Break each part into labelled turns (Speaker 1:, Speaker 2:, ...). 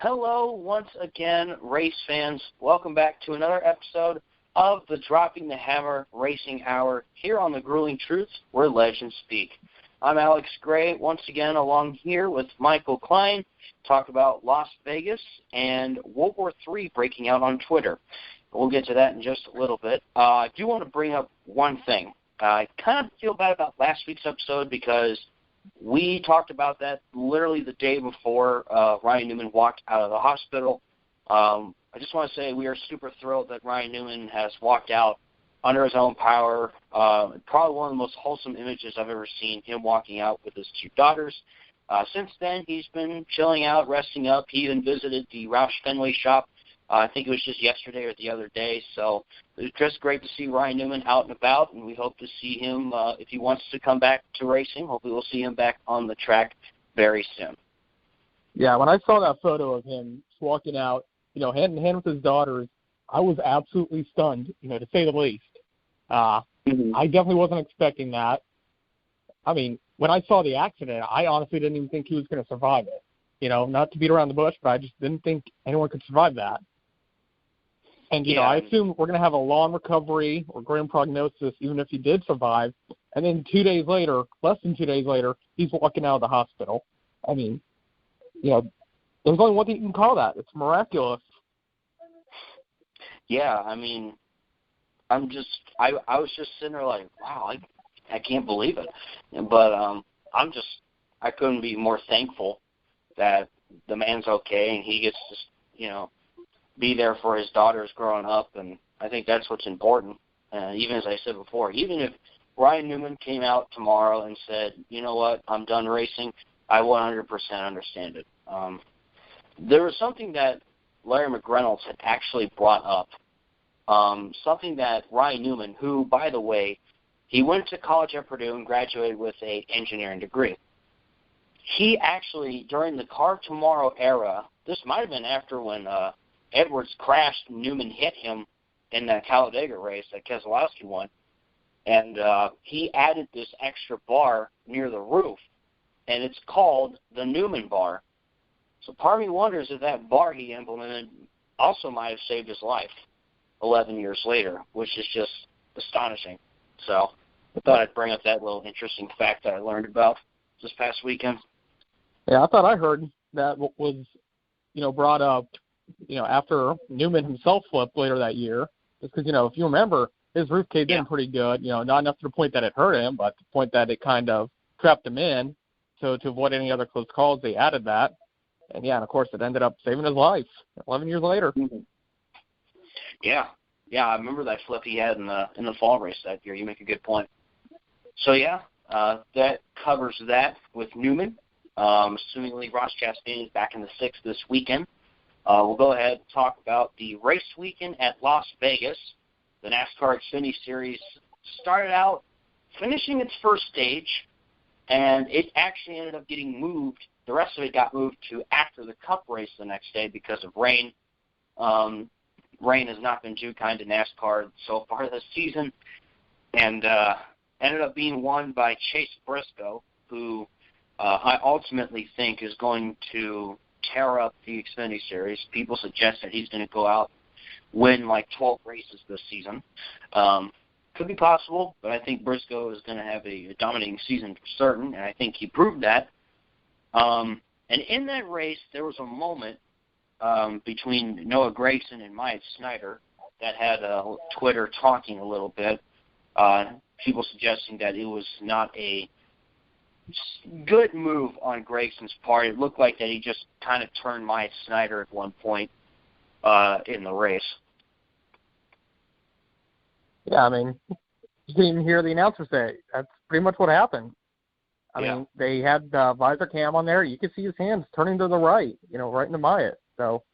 Speaker 1: Hello once again, race fans. Welcome back to another episode of the Dropping the Hammer Racing Hour here on The Grueling Truth, where legends speak. I'm Alex Gray, once again along here with Michael Klein, talk about Las Vegas and World War III breaking out on Twitter. We'll get to that in just a little bit. I do want to bring up one thing. I kind of feel bad about last week's episode because we talked about that literally the day before Ryan Newman walked out of the hospital. I just want to say we are super thrilled that Ryan Newman has walked out under his own power. Probably one of the most wholesome images I've ever seen, him walking out with his two daughters. Since then, he's been chilling out, resting up. He even visited the Roush Fenway shop. I think it was just yesterday or the other day. So it was just great to see Ryan Newman out and about, and we hope to see him, if he wants to come back to racing, hopefully we'll see him back on the track very soon.
Speaker 2: Yeah, when I saw that photo of him walking out, hand in hand with his daughters, I was absolutely stunned, to say the least. I definitely wasn't expecting that. I mean, when I saw the accident, I honestly didn't even think he was going to survive it. Not to beat around the bush, but I just didn't think anyone could survive that. And, I assume we're going to have a long recovery or grim prognosis, even if he did survive. And then 2 days later, less than 2 days later, he's walking out of the hospital. I mean, there's only one thing you can call that. It's miraculous.
Speaker 1: Yeah, I mean, I was just sitting there like, wow, I can't believe it. But I couldn't be more thankful that the man's okay and he gets to, be there for his daughters growing up, and I think that's what's important. Even as I said before, even if Ryan Newman came out tomorrow and said, you know what, I'm done racing, I 100% understand it. There was something that Larry McReynolds had actually brought up, something that Ryan Newman, who, by the way, he went to college at Purdue and graduated with an engineering degree. He actually, during the Car Tomorrow era, this might have been after when Edwards crashed, Newman hit him in that Talladega race that Keselowski won, and he added this extra bar near the roof, and it's called the Newman bar. So part of me wonders if that bar he implemented also might have saved his life 11 years later, which is just astonishing. So I thought I'd bring up that little interesting fact that I learned about this past weekend.
Speaker 2: Yeah, I thought I heard that was, brought up, after Newman himself flipped later that year. Just because, if you remember, his roof caved in pretty good, not enough to the point that it hurt him, but the point that it kind of trapped him in. So to avoid any other close calls, they added that. And, and of course, it ended up saving his life 11 years later.
Speaker 1: Mm-hmm. Yeah, I remember that flip he had in the fall race that year. You make a good point. So, that covers that with Newman. Assumingly, Ross Chastain is back in the 6th this weekend. We'll go ahead and talk about the race weekend at Las Vegas. The NASCAR Xfinity Series started out finishing its first stage, and it actually ended up getting moved. The rest of it got moved to after the Cup race the next day because of rain. Rain has not been too kind to NASCAR so far this season, and ended up being won by Chase Briscoe, who I ultimately think is going to tear up the Xfinity Series. People suggest that he's going to go out, win like 12 races this season. Could be possible, but I think Briscoe is going to have a dominating season for certain, and I think he proved that. And in that race, there was a moment between Noah Gragson and Myatt Snider that had Twitter talking a little bit. People suggesting that it was not a good move on Gragson's part. It looked like that he just kind of turned Myatt Snider at one point in the race.
Speaker 2: Yeah, I mean, you didn't even hear the announcer say. That's pretty much what happened. I mean, they had the visor cam on there. You could see his hands turning to the right, right into Myatt. So,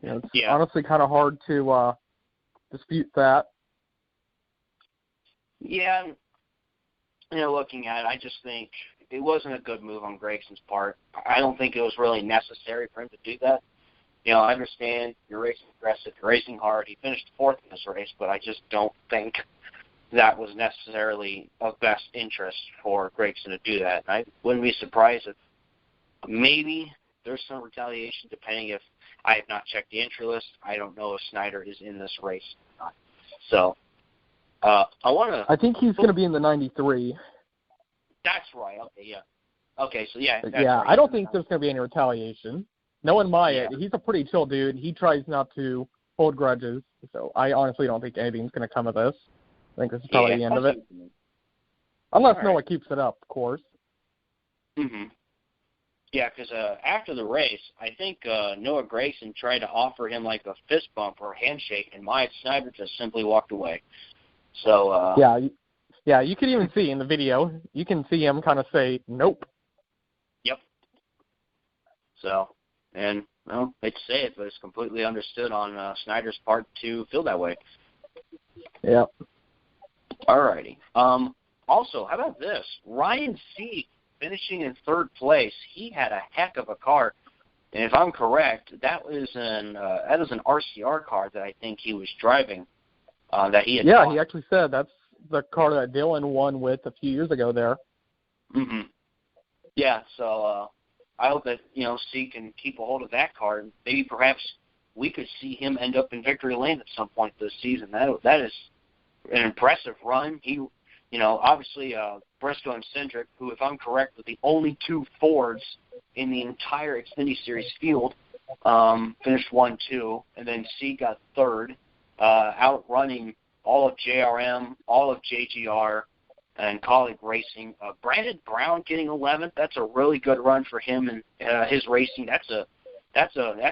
Speaker 2: it's honestly kind of hard to dispute that. Yeah,
Speaker 1: looking at it, I just think it wasn't a good move on Gragson's part. I don't think it was really necessary for him to do that. I understand you're racing aggressive, you're racing hard. He finished 4th in this race, but I just don't think that was necessarily of best interest for Gragson to do that. I wouldn't be surprised if maybe there's some retaliation depending if I have not checked the entry list. I don't know if Snyder is in this race or not. So
Speaker 2: I think he's going to be in the 93.
Speaker 1: That's right. Okay, yeah. Okay, so yeah. That's
Speaker 2: yeah,
Speaker 1: right.
Speaker 2: I don't think there's going to be any retaliation. Knowing Myatt, he's a pretty chill dude. He tries not to hold grudges. So I honestly don't think anything's going to come of this. I think this is probably the end of it. Unless Noah keeps it up, of course.
Speaker 1: Mm-hmm. Yeah, because after the race, I think Noah Gragson tried to offer him like a fist bump or a handshake, and Myatt Snyder just simply walked away. So
Speaker 2: yeah, you can even see in the video, you can see him kind of say, nope.
Speaker 1: Yep. So, and, well, they'd say it, but it's completely understood on Snyder's part to feel that way.
Speaker 2: Yep.
Speaker 1: All righty. Also, how about this? Ryan Sieg finishing in third place. He had a heck of a car. And if I'm correct, that was an RCR car that I think he was driving. That he had bought.
Speaker 2: He actually said that's the car that Dylan won with a few years ago there.
Speaker 1: Mm-hmm. Yeah, so I hope that, Sieg can keep a hold of that car. And maybe perhaps we could see him end up in victory lane at some point this season. That is an impressive run. He, obviously Briscoe and Cindric, who, if I'm correct, were the only two Fords in the entire Xfinity Series field, finished 1-2, and then Sieg got third, outrunning all of JRM, all of JGR, and Colleague Racing. Brandon Brown getting 11th. That's a really good run for him and his racing. That's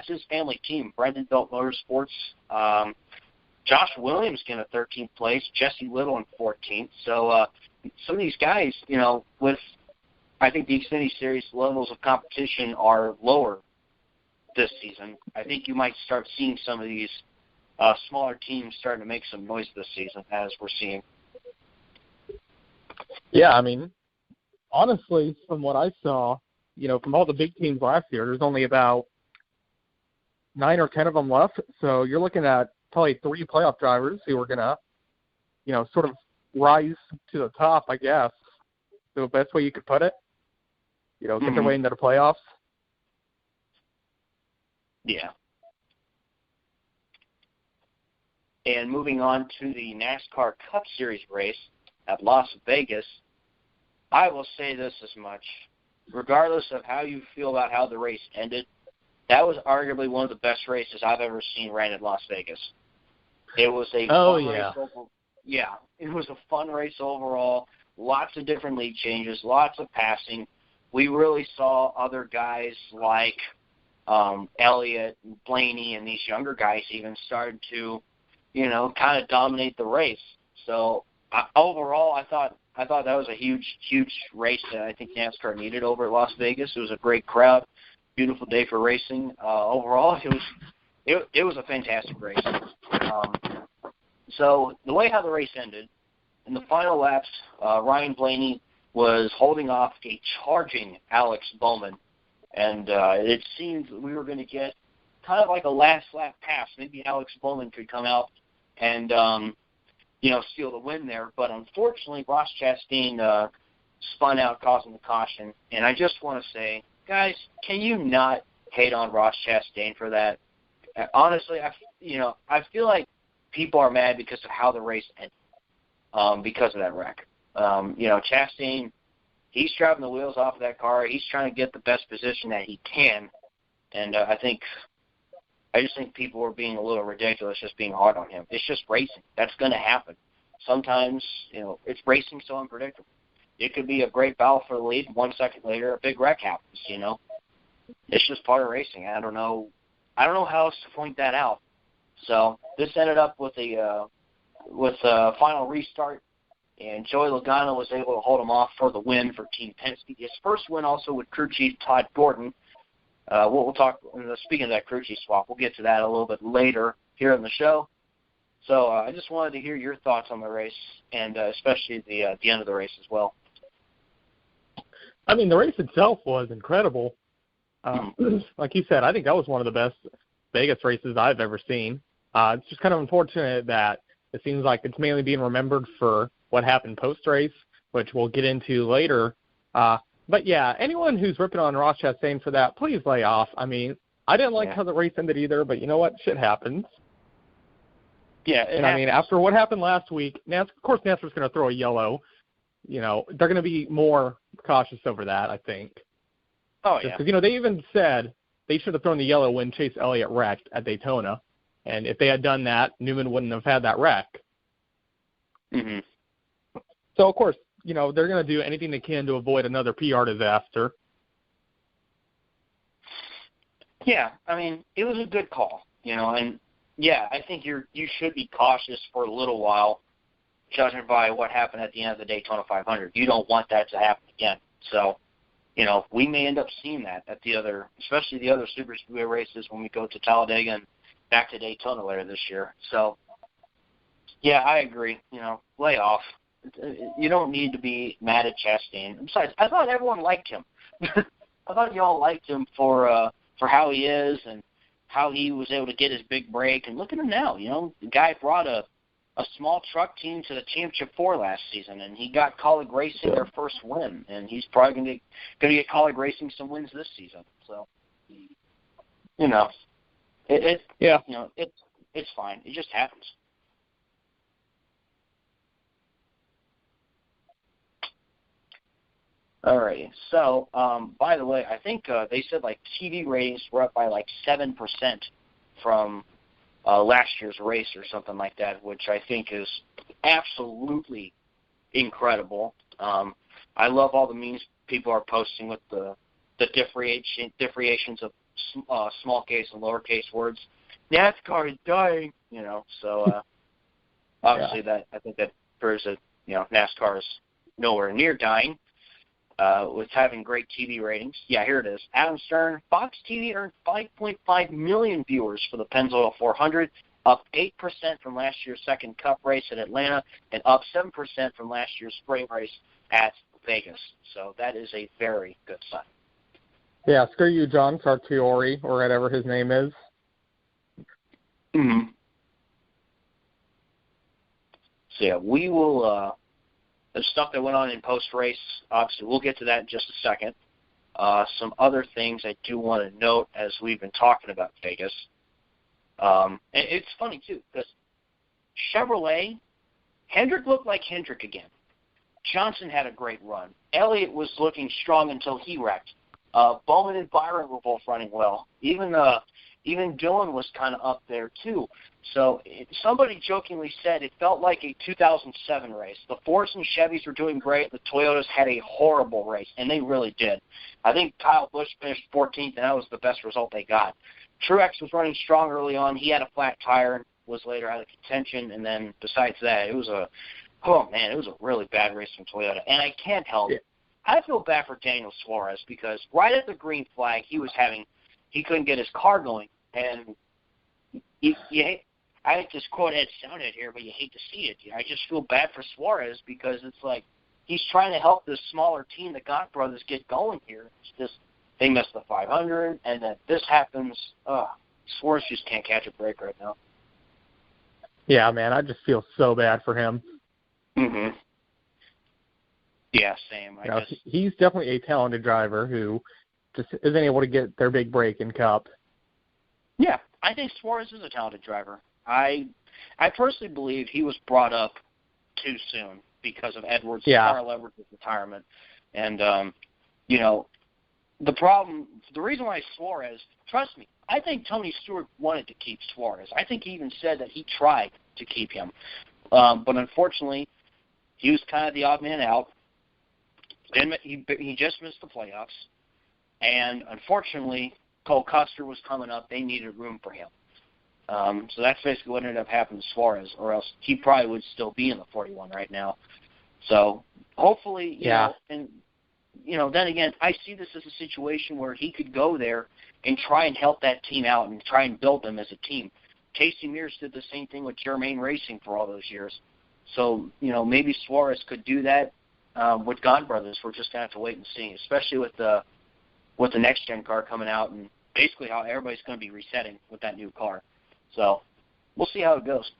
Speaker 1: his family team. Brendan Belt Motorsports. Josh Williams getting a 13th place. Jesse Little in 14th. So some of these guys, with I think the Xfinity Series levels of competition are lower this season. I think you might start seeing some of these smaller teams starting to make some noise this season, as we're seeing.
Speaker 2: Yeah, I mean, honestly, from what I saw, from all the big teams last year, there's only about 9 or 10 of them left. So you're looking at probably 3 playoff drivers who are going to, sort of rise to the top, I guess, the best way you could put it. Get their way into the playoffs.
Speaker 1: Yeah. And moving on to the NASCAR Cup Series race at Las Vegas, I will say this as much. Regardless of how you feel about how the race ended, that was arguably one of the best races I've ever seen ran at Las Vegas. It was a fun race. Yeah, it was a fun race overall. Lots of different lead changes, lots of passing. We really saw other guys like Elliott, Blaney, and these younger guys even started to kind of dominate the race. So overall, I thought that was a huge race that I think NASCAR needed over at Las Vegas. It was a great crowd, beautiful day for racing. Overall, it was a fantastic race. So the way how the race ended, in the final laps, Ryan Blaney was holding off a charging Alex Bowman, and it seemed we were going to get kind of like a last lap pass. Maybe Alex Bowman could come out and steal the win there. But unfortunately, Ross Chastain spun out, causing the caution. And I just want to say, guys, can you not hate on Ross Chastain for that? Honestly, I feel like people are mad because of how the race ended, because of that wreck. Chastain, he's driving the wheels off of that car. He's trying to get the best position that he can. And I just think people are being a little ridiculous just being hard on him. It's just racing. That's going to happen. Sometimes, it's racing so unpredictable. It could be a great battle for the lead. 1 second later, a big wreck happens, It's just part of racing. I don't know how else to point that out. So this ended up with a final restart, and Joey Logano was able to hold him off for the win for Team Penske. His first win also with crew chief Todd Gordon. We'll talk, speaking of that crew chief swap, we'll get to that a little bit later here in the show. So I just wanted to hear your thoughts on the race, and especially the end of the race as well.
Speaker 2: I mean, the race itself was incredible. Like you said, I think that was one of the best Vegas races I've ever seen. It's just kind of unfortunate that it seems like it's mainly being remembered for what happened post-race, which we'll get into later. But But yeah, anyone who's ripping on Ross Chastain for that, please lay off. I mean, I didn't like how the race ended either, but you know what? Shit happens.
Speaker 1: Yeah,
Speaker 2: and I mean, after what happened last week, of course NASCAR's going to throw a yellow. You know, they're going to be more cautious over that, I think.
Speaker 1: Oh, yeah.
Speaker 2: Because, they even said they should have thrown the yellow when Chase Elliott wrecked at Daytona. And if they had done that, Newman wouldn't have had that wreck.
Speaker 1: Mm-hmm.
Speaker 2: So, of course, they're going to do anything they can to avoid another PR disaster.
Speaker 1: Yeah, I mean, it was a good call, and, yeah, I think you should be cautious for a little while, judging by what happened at the end of the Daytona 500. You don't want that to happen again. So, we may end up seeing that at especially the other Super Speedway races when we go to Talladega and back to Daytona later this year. So, yeah, I agree. Lay off. You don't need to be mad at Chastain. Besides, I thought everyone liked him. I thought you all liked him for how he is and how he was able to get his big break. And look at him now. The guy brought a small truck team to the Championship 4 last season, and he got Colleague Racing their first win, and he's probably going to get Colleague Racing some wins this season. So, it's fine. It just happens. All right. So, by the way, I think they said TV ratings were up by 7% from last year's race or something like that, which I think is absolutely incredible. I love all the memes people are posting with the differentiations of small case and lowercase words. NASCAR is dying, So obviously I think that proves that NASCAR is nowhere near dying. With having great TV ratings. Yeah, here it is. Adam Stern, Fox TV earned 5.5 million viewers for the Pennzoil 400, up 8% from last year's second Cup race at Atlanta, and up 7% from last year's spring race at Vegas. So that is a very good sign.
Speaker 2: Yeah, screw you, John Sartori, or whatever his name is.
Speaker 1: Mm-hmm. So, yeah, we will... the stuff that went on in post-race, obviously, we'll get to that in just a second. Some other things I do want to note as we've been talking about Vegas. And it's funny, too, because Chevrolet, Hendrick looked like Hendrick again. Johnson had a great run. Elliott was looking strong until he wrecked. Bowman and Byron were both running well. Even Dillon was kind of up there, too. So somebody jokingly said it felt like a 2007 race. The Fords and Chevys were doing great. The Toyotas had a horrible race, and they really did. I think Kyle Busch finished 14th, and that was the best result they got. Truex was running strong early on. He had a flat tire and was later out of contention. And then besides that, it was a really bad race from Toyota. And I can't help it. I feel bad for Daniel Suarez because right at the green flag, he couldn't get his car going. And I hate this quote Ed sounded here, but you hate to see it. I just feel bad for Suarez because it's like he's trying to help this smaller team, the Gott brothers, get going here. It's just they missed the 500, and then this happens. Suarez just can't catch a break right now.
Speaker 2: Yeah, man, I just feel so bad for him.
Speaker 1: Mm-hmm. Yeah, same.
Speaker 2: He's definitely a talented driver who just isn't able to get their big break in Cup.
Speaker 1: Yeah, I think Suarez is a talented driver. I personally believe he was brought up too soon because of Carl Edwards' retirement. And, the reason why Suarez, trust me, I think Tony Stewart wanted to keep Suarez. I think he even said that he tried to keep him. But unfortunately, he was kind of the odd man out. Then he just missed the playoffs. And unfortunately, Cole Custer was coming up. They needed room for him. So that's basically what ended up happening to Suarez, or else he probably would still be in the 41 right now. So hopefully, you know, and then again, I see this as a situation where he could go there and try and help that team out and try and build them as a team. Casey Mears did the same thing with Germain Racing for all those years. So, maybe Suarez could do that with Gott brothers. We're just going to have to wait and see, especially with the next-gen car coming out and basically how everybody's going to be resetting with that new car. So we'll see how it goes.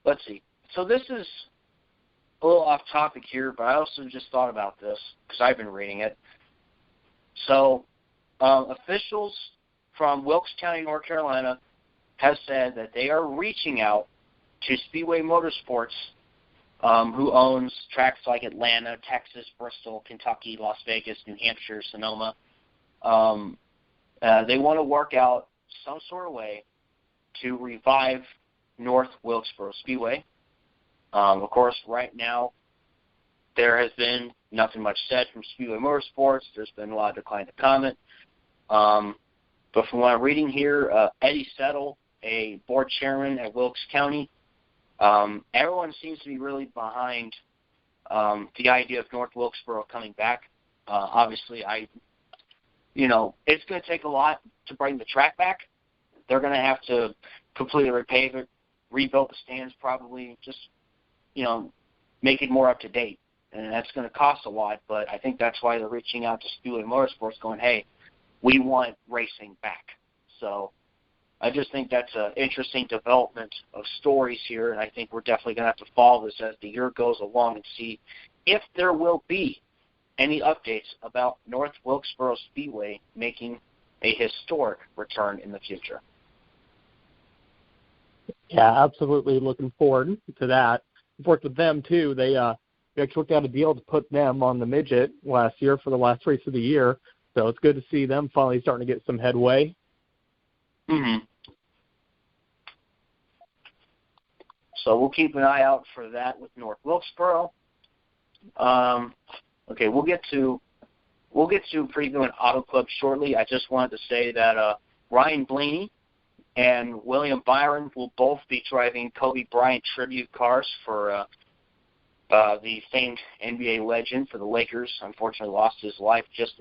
Speaker 1: Let's see. So this is a little off topic here, but I also just thought about this because I've been reading it. So officials from Wilkes County, North Carolina, have said that they are reaching out to Speedway Motorsports, who owns tracks like Atlanta, Texas, Bristol, Kentucky, Las Vegas, New Hampshire, Sonoma. They want to work out some sort of way to revive North Wilkesboro Speedway. Of course, right now, there has been nothing much said from Speedway Motorsports. There's been a lot of decline to comment. But from what I'm reading here, Eddie Settle, a board chairman at Wilkes County, everyone seems to be really behind the idea of North Wilkesboro coming back. Obviously, it's going to take a lot to bring the track back. They're going to have to completely repave it, rebuild the stands probably, just, make it more up to date. And that's going to cost a lot, but I think that's why they're reaching out to Speedway Motorsports going, hey, we want racing back. So I just think that's an interesting development of stories here, and I think we're definitely going to have to follow this as the year goes along and see if there will be any updates about North Wilkesboro Speedway making a historic return in the future.
Speaker 2: Yeah, absolutely looking forward to that. I've worked with them, too. They actually worked out a deal to put them on the midget last year for the last race of the year, so it's good to see them finally starting to get some headway.
Speaker 1: Mm-hmm. So we'll keep an eye out for that with North Wilkesboro. Okay, we'll get to previewing Auto Club shortly. I just wanted to say that Ryan Blaney and William Byron will both be driving Kobe Bryant tribute cars for the famed NBA legend for the Lakers. Unfortunately, lost his life just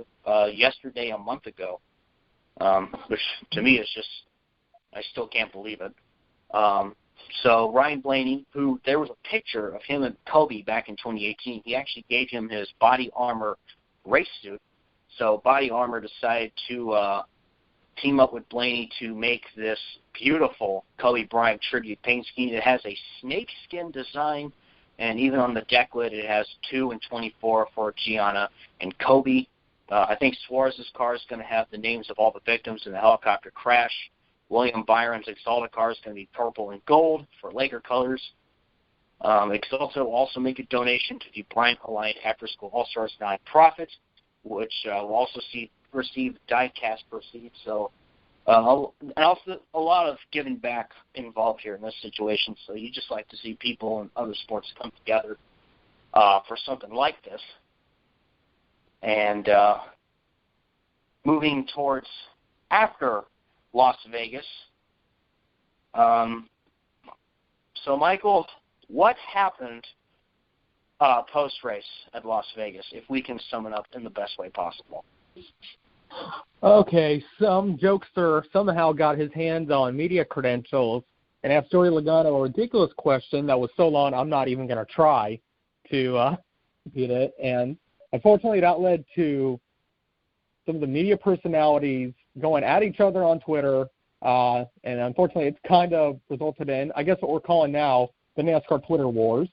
Speaker 1: yesterday, a month ago, which to me is just, I still can't believe it. So Ryan Blaney, who there was a picture of him and Kobe back in 2018. He actually gave him his Body Armor race suit. So Body Armor decided to team up with Blaney to make this beautiful Kobe Bryant tribute paint scheme. It has a snakeskin design, and even on the deck lid it has 2 and 24 for Gianna and Kobe. I think Suarez's car is going to have the names of all the victims in the helicopter crash. William Byron's Exalta car is going to be purple and gold for Laker colors. Exalta will also make a donation to the Bryant Alliant After School All-Stars nonprofit, which will also receive die-cast proceeds. So and also a lot of giving back involved here in this situation. So you just like to see people in other sports come together for something like this. And moving towards after Las Vegas. So, Michael, what happened post-race at Las Vegas, if we can sum it up in the best way possible?
Speaker 2: Okay, some jokester somehow got his hands on media credentials and asked Joey Logano a ridiculous question that was so long I'm not even going to try to repeat it. And unfortunately, that led to some of the media personalities going at each other on Twitter, and unfortunately it's kind of resulted in, I guess, what we're calling now the NASCAR Twitter wars.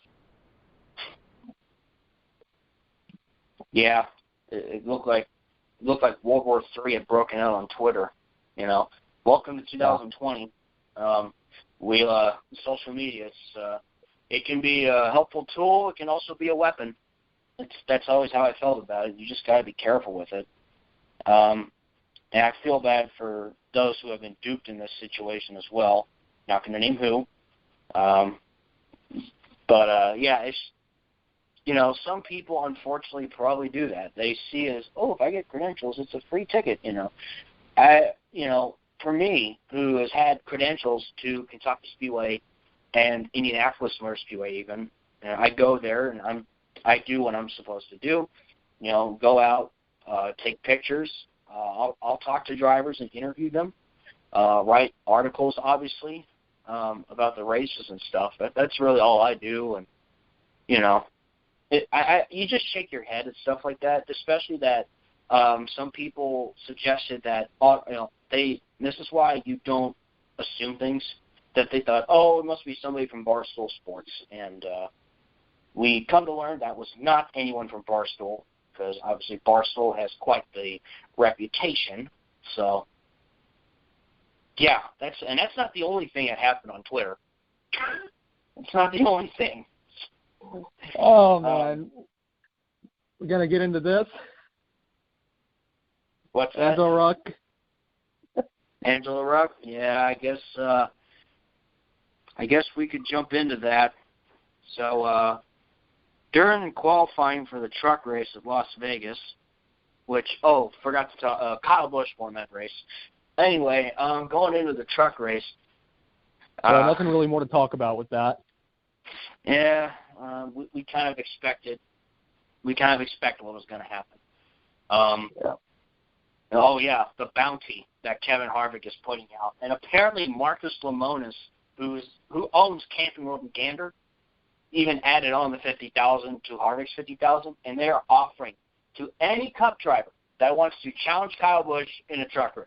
Speaker 1: Yeah, it looked like World War III had broken out on Twitter. Welcome to 2020. Social media, it can be a helpful tool. It can also be a weapon. That's always how I felt about it. You just got to be careful with it. And I feel bad for those who have been duped in this situation as well. Not going to name who. Yeah, it's, some people unfortunately probably do that. They see it as, if I get credentials, it's a free ticket, For me, who has had credentials to Kentucky Speedway and Indianapolis Motor Speedway even, I go there and I do what I'm supposed to do. Go out, take pictures. I'll talk to drivers and interview them, write articles, obviously, about the races and stuff. That's really all I do. And, you just shake your head at stuff like that, especially that some people suggested that, this is why you don't assume things, that they thought, it must be somebody from Barstool Sports. And, We come to learn that was not anyone from Barstool, because obviously Barstool has quite the reputation. So, yeah, that's not the only thing that happened on Twitter. It's not the only thing.
Speaker 2: Oh, man. We're going to get into this?
Speaker 1: What's that?
Speaker 2: Angela Ruck.
Speaker 1: Angela Ruck? Yeah, I guess we could jump into that. So, during qualifying for the truck race at Las Vegas, which, forgot to tell, Kyle Busch won that race. Anyway, going into the truck race.
Speaker 2: Nothing really more to talk about with that.
Speaker 1: Yeah, we kind of expected what was going to happen.
Speaker 2: Yeah.
Speaker 1: Oh, yeah, the bounty that Kevin Harvick is putting out. And apparently Marcus Lemonis, who owns Camping World and Gander, even added on the $50,000 to Harvick's $50,000, and they are offering to any Cup driver that wants to challenge Kyle Busch in a truck race.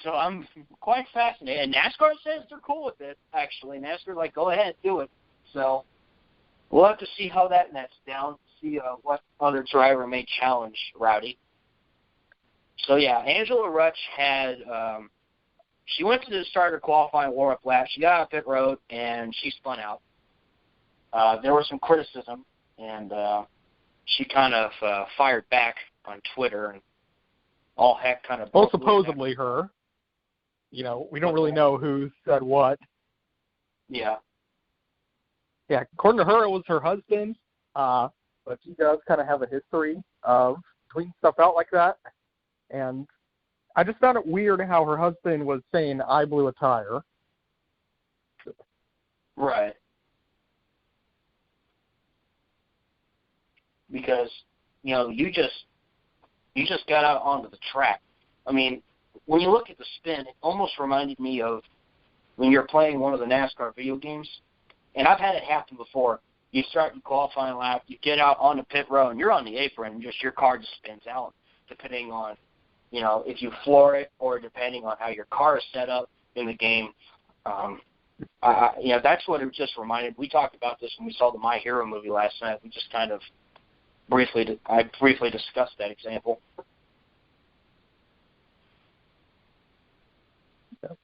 Speaker 1: So I'm quite fascinated. And NASCAR says they're cool with it, actually. NASCAR's like, go ahead, do it. So we'll have to see how that nets down, see what other driver may challenge Rowdy. So, yeah, Angela Ruck had she went to the starter qualifying warm-up lap. She got out pit road, and she spun out. There was some criticism, and she kind of fired back on Twitter, and all heck kind of...
Speaker 2: Well, supposedly her. We don't really know who said what.
Speaker 1: Yeah.
Speaker 2: Yeah, according to her, it was her husband, but she does kind of have a history of tweeting stuff out like that. And I just found it weird how her husband was saying, I blew a tire.
Speaker 1: Right. Because, you just got out onto the track. I mean, when you look at the spin, it almost reminded me of when you're playing one of the NASCAR video games. And I've had it happen before. You start your qualifying lap, you get out on the pit road, and you're on the apron, and just your car just spins out, depending on, if you floor it or depending on how your car is set up in the game. That's what it just reminded. We talked about this when we saw the My Hero movie last night. We just kind of briefly discussed that example.
Speaker 2: Yeah.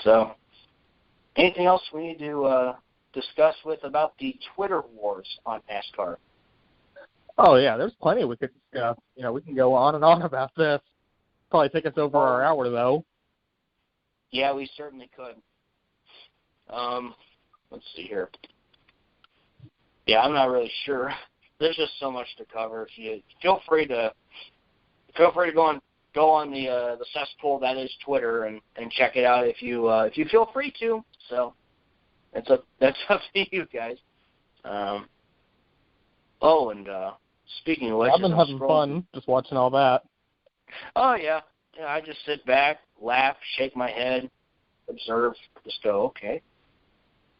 Speaker 1: So, anything else we need to discuss about the Twitter wars on NASCAR?
Speaker 2: Oh, yeah, there's plenty we could discuss. We can go on and on about this. Probably take us over our hour, though.
Speaker 1: Yeah, we certainly could. Let's see here. Yeah, I'm not really sure. There's just so much to cover. If you feel free to go on the cesspool that is Twitter and check it out if you feel free to. So that's up to you guys. Speaking of which,
Speaker 2: I've been having fun just watching all that.
Speaker 1: Oh yeah, I just sit back, laugh, shake my head, observe, just go okay.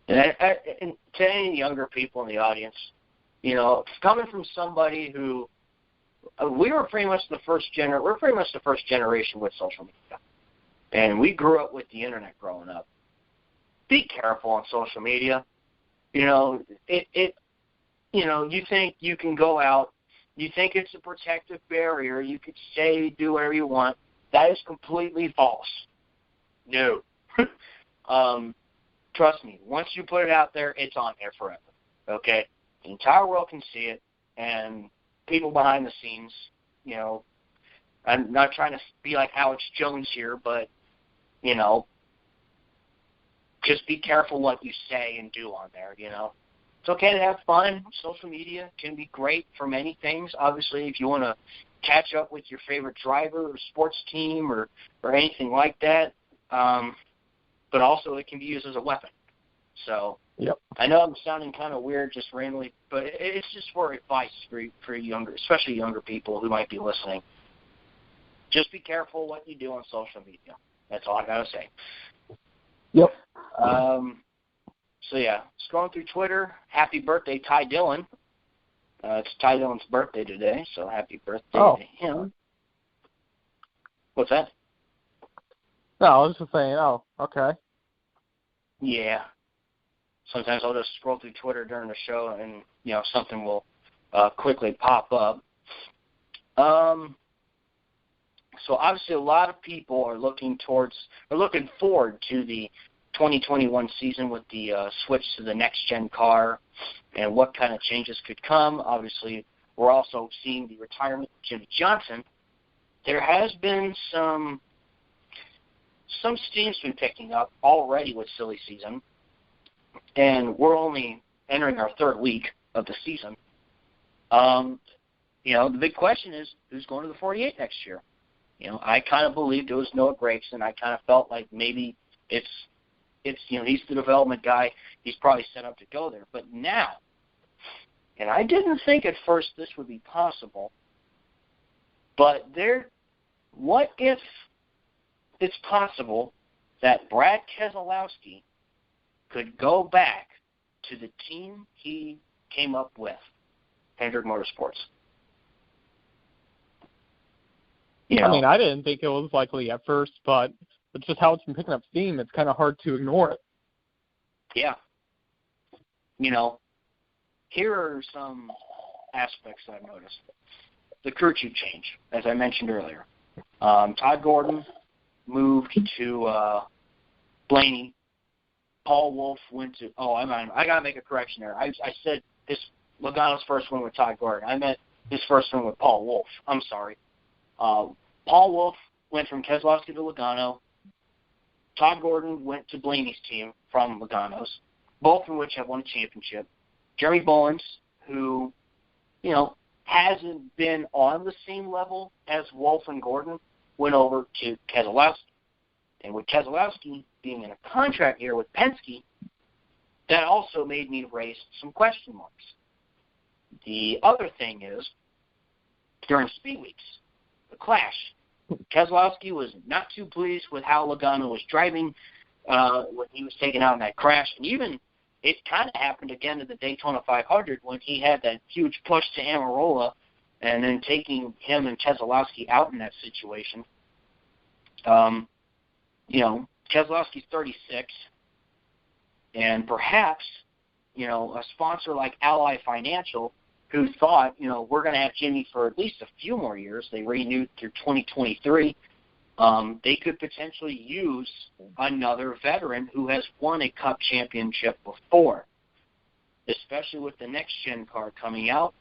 Speaker 1: And to any younger people in the audience, coming from somebody who we're pretty much the first generation with social media, and we grew up with the internet growing up. Be careful on social media. You think you can go out, you think it's a protective barrier, you could say, do whatever you want. That is completely false. No. Trust me, once you put it out there, it's on there forever. Okay? The entire world can see it, and people behind the scenes, I'm not trying to be like Alex Jones here, but, just be careful what you say and do on there, It's okay to have fun. Social media can be great for many things. Obviously, if you want to catch up with your favorite driver or sports team or anything like that, but also it can be used as a weapon. So
Speaker 2: yep.
Speaker 1: I know I'm sounding kind of weird just randomly, but it's just for advice for younger, especially younger people who might be listening. Just be careful what you do on social media. That's all I got to say.
Speaker 2: Yep.
Speaker 1: So, yeah, scrolling through Twitter, happy birthday, Ty Dillon. It's Ty Dillon's birthday today, so happy birthday to him. What's that?
Speaker 2: No, I was just saying, okay.
Speaker 1: Yeah. Sometimes I'll just scroll through Twitter during the show and, something will quickly pop up. So obviously a lot of people are looking forward to the 2021 season with the switch to the next-gen car and what kind of changes could come. Obviously, we're also seeing the retirement of Jimmy Johnson. There has been some steam's been picking up already with silly season, and we're only entering our third week of the season. The big question is who's going to the 48 next year. I kind of believed it was Noah Gragson. I kind of felt like maybe it's he's the development guy. He's probably set up to go there. But now, and I didn't think at first this would be possible, but what if it's possible that Brad Keselowski could go back to the team he came up with, Hendrick Motorsports?
Speaker 2: I mean, I didn't think it was likely at first, but it's just how it's been picking up steam. It's kind of hard to ignore it.
Speaker 1: Yeah. Here are some aspects that I've noticed. The crew chief change, as I mentioned earlier. Todd Gordon moved to Blaney. Paul Wolf went to – I got to make a correction there. I said Logano's first win with Todd Gordon. I meant his first win with Paul Wolf. I'm sorry. Paul Wolf went from Keselowski to Logano. Todd Gordon went to Blaney's team from Logano's, both of which have won a championship. Jeremy Bowens, who, hasn't been on the same level as Wolf and Gordon, went over to Keselowski. And with Keselowski being in a contract year with Penske, that also made me raise some question marks. The other thing is, during Speed Weeks, the clash, Keselowski was not too pleased with how Logano was driving when he was taken out in that crash. And even it kind of happened again at the Daytona 500 when he had that huge push to Amarola and then taking him and Keselowski out in that situation. Keselowski's 36, and perhaps, a sponsor like Ally Financial, who thought, we're going to have Jimmy for at least a few more years. They renewed through 2023. They could potentially use another veteran who has won a Cup championship before, especially with the next-gen car coming out.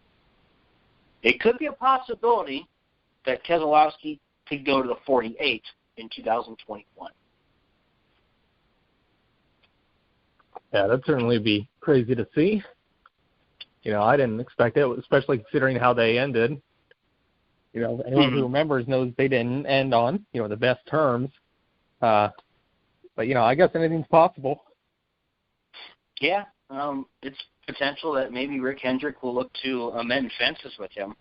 Speaker 1: It could be a possibility that Keselowski could go to the 48 in 2021.
Speaker 2: Yeah, that'd certainly be crazy to see. I didn't expect it, especially considering how they ended. Anyone who remembers knows they didn't end on, the best terms. But, I guess anything's possible.
Speaker 1: Yeah, it's potential that maybe Rick Hendrick will look to amend fences with him.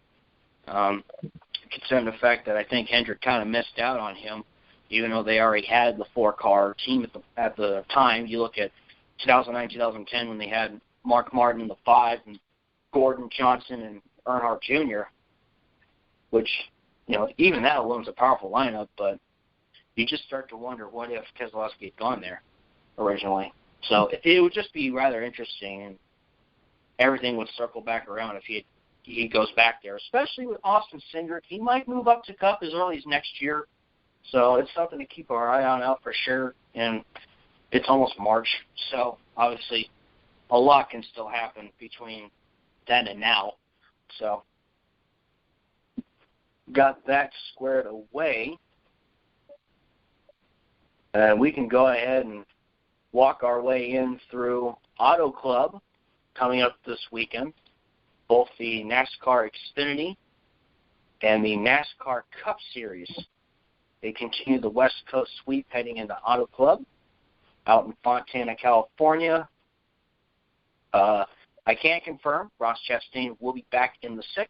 Speaker 1: Considering the fact that I think Hendrick kind of missed out on him, even though they already had the four-car team at the time. You look at 2009, 2010 when they had Mark Martin in the 5 and Gordon, Johnson, and Earnhardt Jr., which, even that alone's a powerful lineup, but you just start to wonder what if Keselowski had gone there originally. So it would just be rather interesting, and everything would circle back around if he goes back there, especially with Austin Cindric. He might move up to Cup as early as next year, so it's something to keep our eye on out for sure, and it's almost March, so obviously a lot can still happen between then and now. So got that squared away. And we can go ahead and walk our way in through Auto Club coming up this weekend. Both the NASCAR Xfinity and the NASCAR Cup Series. They continue the West Coast sweep heading into Auto Club out in Fontana, California. I can't confirm. Ross Chastain will be back in the 6th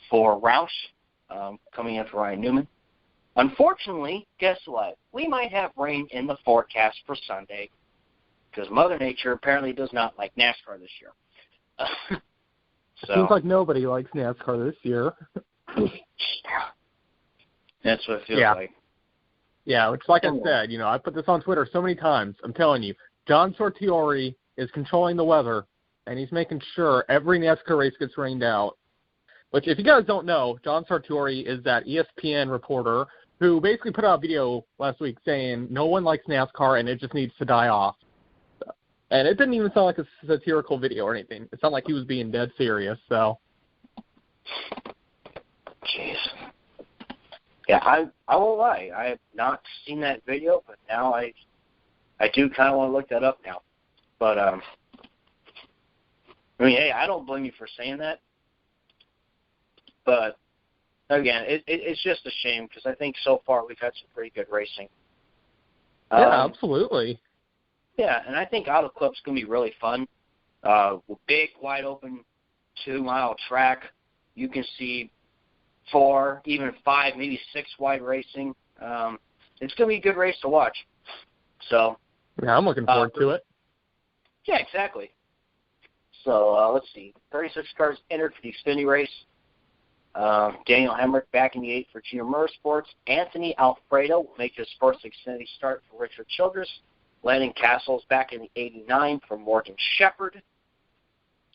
Speaker 1: for Roush, coming in for Ryan Newman. Unfortunately, guess what? We might have rain in the forecast for Sunday because Mother Nature apparently does not like NASCAR this year.
Speaker 2: Seems like nobody likes NASCAR this year.
Speaker 1: That's what it feels like.
Speaker 2: Yeah, which, like I said, I put this on Twitter so many times. I'm telling you, John Sartori is controlling the weather, and he's making sure every NASCAR race gets rained out. Which, if you guys don't know, John Sartori is that ESPN reporter who basically put out a video last week saying no one likes NASCAR and it just needs to die off. And it didn't even sound like a satirical video or anything. It sounded like he was being dead serious. So,
Speaker 1: jeez. Yeah, I won't lie. I have not seen that video, but now I do kind of want to look that up now. But, I mean, hey, I don't blame you for saying that. But, again, it's just a shame because I think so far we've had some pretty good racing.
Speaker 2: Yeah, absolutely.
Speaker 1: Yeah, and I think Auto Club's going to be really fun. Big, wide open, 2-mile track. You can see 4, even 5, maybe 6 wide racing. It's going to be a good race to watch. So
Speaker 2: yeah, I'm looking forward to it.
Speaker 1: Yeah, exactly. So let's see. 36 cars entered for the Xfinity race. Daniel Hemrick back in the 8 for Junior Motorsports. Anthony Alfredo will make his first Xfinity start for Richard Childress. Landon Castle's back in the 89 for Morgan Shepherd.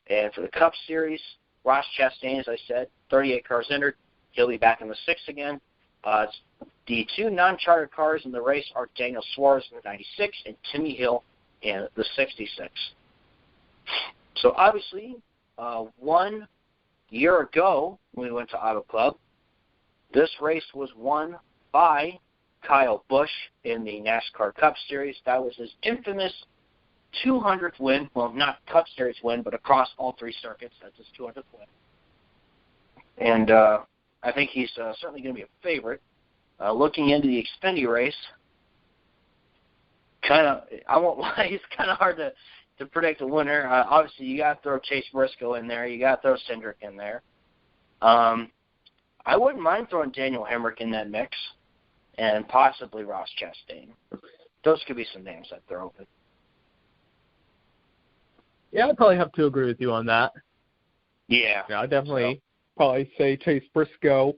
Speaker 1: And for the Cup Series, Ross Chastain, as I said, 38 cars entered. He'll be back in the 6 again. The 2 non-chartered cars in the race are Daniel Suarez in the 96 and Timmy Hill in the 66. So obviously, 1 year ago when we went to Auto Club, this race was won by Kyle Busch in the NASCAR Cup Series. That was his infamous 200th win. Well, not Cup Series win, but across all 3 circuits. That's his 200th win. And I think he's certainly going to be a favorite. Looking into the Xfinity race, I won't lie, it's kind of hard to predict a winner. Obviously, you got to throw Chase Briscoe in there. You got to throw Cindric in there. I wouldn't mind throwing Daniel Hemrick in that mix, and possibly Ross Chastain. Those could be some names I'd throw open.
Speaker 2: Yeah, I'd probably have to agree with you on that.
Speaker 1: Yeah.
Speaker 2: Yeah, I'd definitely probably say Chase Briscoe.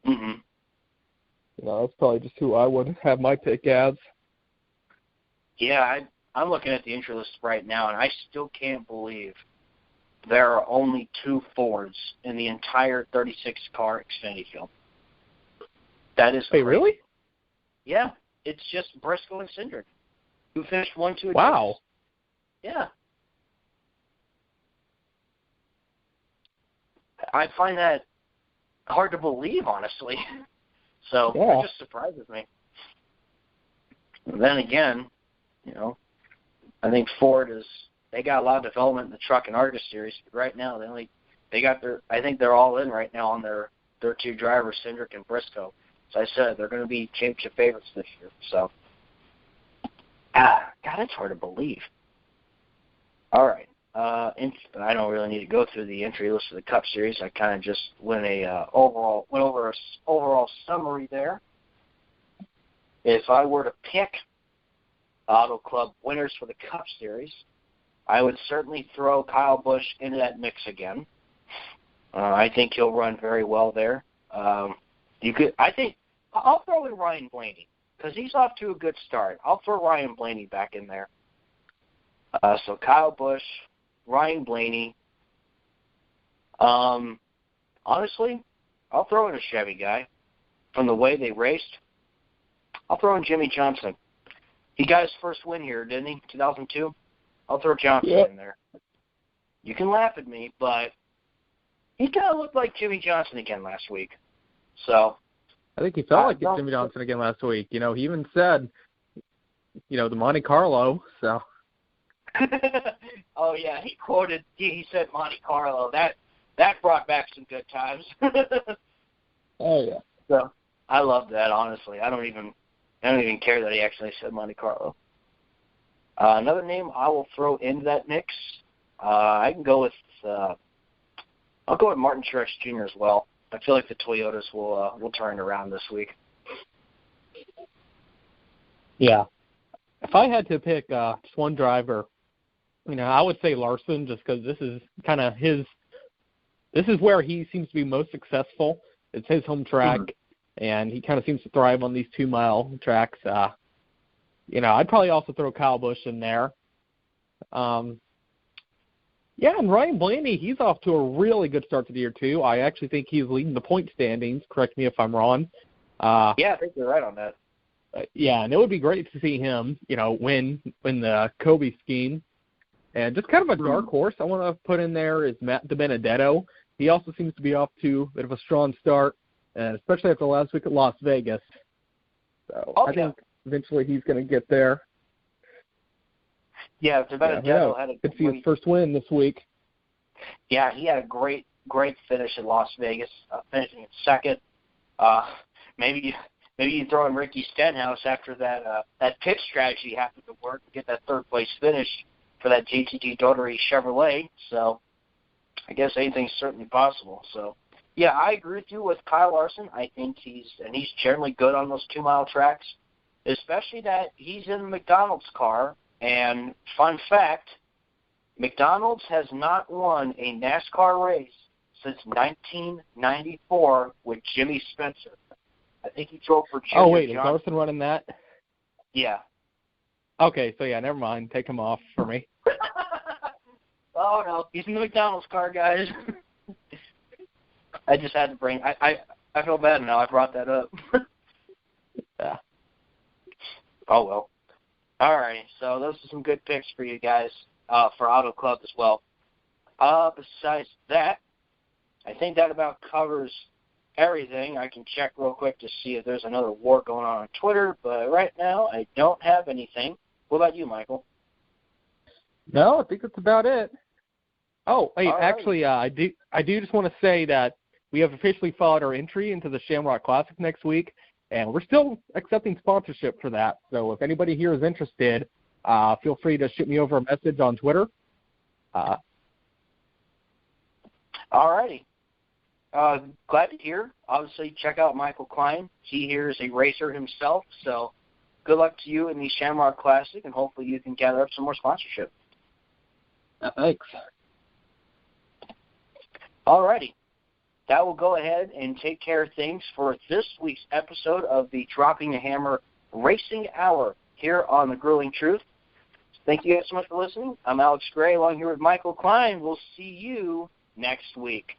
Speaker 1: Mm-hmm.
Speaker 2: That's probably just who I would have my pick as.
Speaker 1: Yeah, I'm looking at the entry list right now, and I still can't believe there are only 2 Fords in the entire 36-car Xfinity field. That is crazy.
Speaker 2: Really?
Speaker 1: Yeah, it's just Briscoe and Cindric, who finished 1, 2, and
Speaker 2: Wow.
Speaker 1: 2. Yeah. I find that hard to believe, honestly. So it just surprises me. And then again, I think Ford they got a lot of development in the Truck and Argus series. But right now, I think they're all in right now on their 2 drivers, Cindric and Briscoe. As I said, they're going to be championship favorites this year. So, God, it's hard to believe. All right. I don't really need to go through the entry list of the Cup Series. I kind of just went over a overall summary there. If I were to pick Auto Club winners for the Cup Series, I would certainly throw Kyle Busch into that mix again. I think he'll run very well there. I think I'll throw in Ryan Blaney because he's off to a good start. I'll throw Ryan Blaney back in there. So Kyle Busch, Ryan Blaney. Honestly, I'll throw in a Chevy guy. From the way they raced, I'll throw in Jimmy Johnson. He got his first win here, didn't he? 2002? I'll throw Johnson in there. You can laugh at me, but he kind of looked like Jimmy Johnson again last week. So
Speaker 2: I think he felt like Jimmy Johnson again last week. He even said, the Monte Carlo, so.
Speaker 1: Oh, yeah, he said Monte Carlo. That brought back some good times.
Speaker 2: Oh, yeah.
Speaker 1: So I love that, honestly. I don't even care that he actually said Monte Carlo. Another name I will throw into that mix, I can go with I'll go with Martin Truex Jr. as well. I feel like the Toyotas will turn it around this week.
Speaker 2: Yeah. If I had to pick just one driver, I would say Larson just because this is kind of this is where he seems to be most successful. It's his home track. and he kind of seems to thrive on these 2-mile tracks. I'd probably also throw Kyle Busch in there. And Ryan Blaney, he's off to a really good start to the year, too. I actually think he's leading the point standings. Correct me if I'm wrong.
Speaker 1: I think you're right on that.
Speaker 2: And it would be great to see him, win the Kobe scheme. And just kind of a dark horse I want to put in there is Matt Dibenedetto. He also seems to be off to a bit of a strong start, and especially after last week at Las Vegas. So I think eventually he's going to get there.
Speaker 1: Yeah, Dibenedetto had a
Speaker 2: could see his first win this week.
Speaker 1: Yeah, he had a great finish in Las Vegas, finishing in second. Maybe you throw in Ricky Stenhouse after that pit strategy happened to work to get that third place finish for that JTG Daughtery Chevrolet. So I guess anything's certainly possible. So yeah, I agree with you with Kyle Larson. I think he's generally good on those 2-mile tracks, especially that he's in the McDonald's car. And fun fact, McDonald's has not won a NASCAR race since 1994 with Jimmy Spencer. I think he drove for Junior.
Speaker 2: Oh, wait, is Larson running that?
Speaker 1: Yeah.
Speaker 2: Okay, so never mind. Take him off for me.
Speaker 1: Oh, no, he's in the McDonald's car, guys. I just had to bring I feel bad now. I brought that up.
Speaker 2: Yeah.
Speaker 1: Oh, well. All right, so those are some good picks for you guys for Auto Club as well. Besides that, I think that about covers everything. I can check real quick to see if there's another war going on Twitter, but right now I don't have anything. What about you, Michael?
Speaker 2: No, I think that's about it. Oh, hey,
Speaker 1: All
Speaker 2: actually,
Speaker 1: right.
Speaker 2: I do just want to say that we have officially filed our entry into the Shamrock Classic next week, and we're still accepting sponsorship for that. So if anybody here is interested, feel free to shoot me over a message on Twitter.
Speaker 1: All righty. Glad to hear. Obviously, check out Michael Klein. He here is a racer himself, so good luck to you in the Shamrock Classic, and hopefully you can gather up some more sponsorship.
Speaker 2: Thanks.
Speaker 1: All righty. That will go ahead and take care of things for this week's episode of the Dropping the Hammer Racing Hour here on The Grueling Truth. Thank you guys so much for listening. I'm Alex Gray along here with Michael Klein. We'll see you next week.